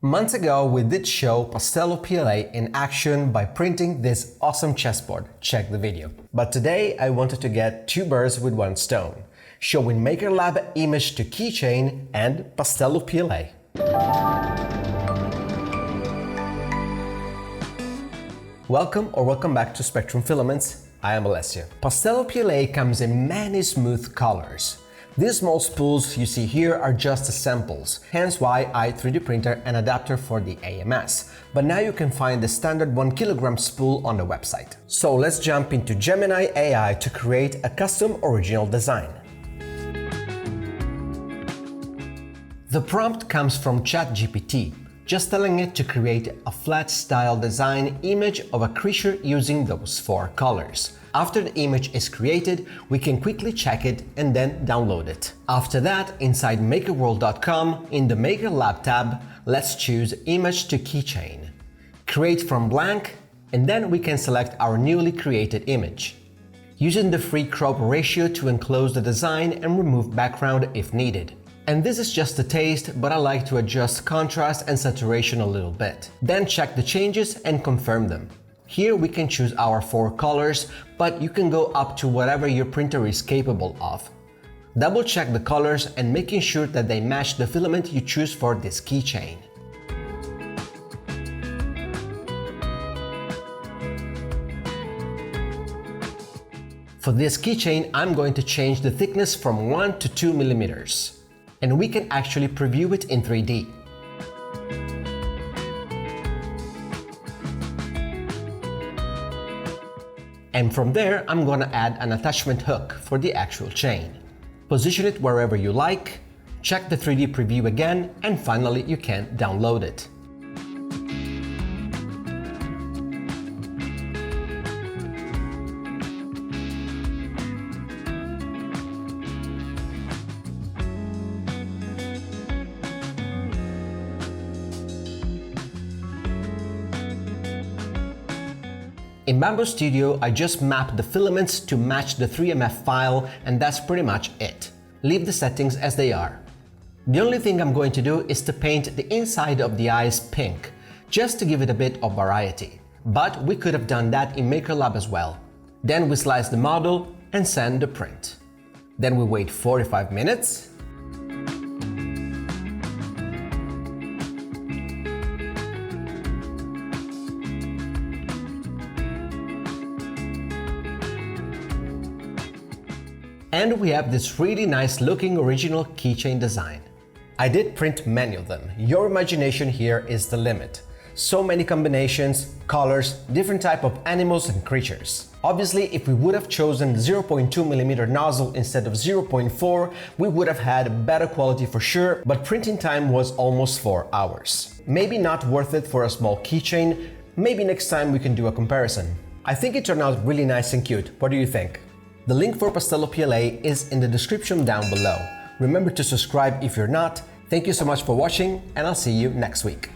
Months ago, we did show Pastello PLA in action by printing this awesome chessboard. Check the video. But today, I wanted to get two birds with one stone, showing MakerLab image to keychain and Pastello PLA. Welcome back to Spectrum Filaments. I am Alessio. Pastello PLA comes in many smooth colors. These small spools you see here are just samples, hence why I 3D printer an adapter for the AMS. But now you can find the standard 1 kg spool on the website. So let's jump into Gemini AI to create a custom original design. The prompt comes from ChatGPT, just telling it to create a flat style design image of a creature using those 4 colors. After the image is created, we can quickly check it and then download it. After that, inside makerworld.com, in the MakerLab tab, let's choose Image to Keychain. Create from blank, and then we can select our newly created image. Using the free crop ratio to enclose the design and remove background if needed. And this is just a taste, but I like to adjust contrast and saturation a little bit. Then check the changes and confirm them. Here we can choose our 4 colors, but you can go up to whatever your printer is capable of. Double check the colors and making sure that they match the filament you choose for this keychain. For this keychain, I'm going to change the thickness from 1 to 2 millimeters. And we can actually preview it in 3D. And from there, I'm gonna add an attachment hook for the actual chain. Position it wherever you like, check the 3D preview again, and finally you can download it. In Bambu Studio, I just mapped the filaments to match the 3MF file, and that's pretty much it. Leave the settings as they are. The only thing I'm going to do is to paint the inside of the eyes pink, just to give it a bit of variety. But we could have done that in MakerLab as well. Then we slice the model and send the print. Then we wait 45 minutes. And we have this really nice looking original keychain design. I did print many of them. Your imagination here is the limit. So many combinations, colors, different type of animals and creatures. Obviously, if we would have chosen 0.2mm nozzle instead of 0.4, we would have had better quality for sure, but printing time was almost 4 hours. Maybe not worth it for a small keychain. Maybe next time we can do a comparison. I think it turned out really nice and cute. What do you think? The link for Pastello PLA is in the description down below. Remember to subscribe if you're not. Thank you so much for watching, and I'll see you next week.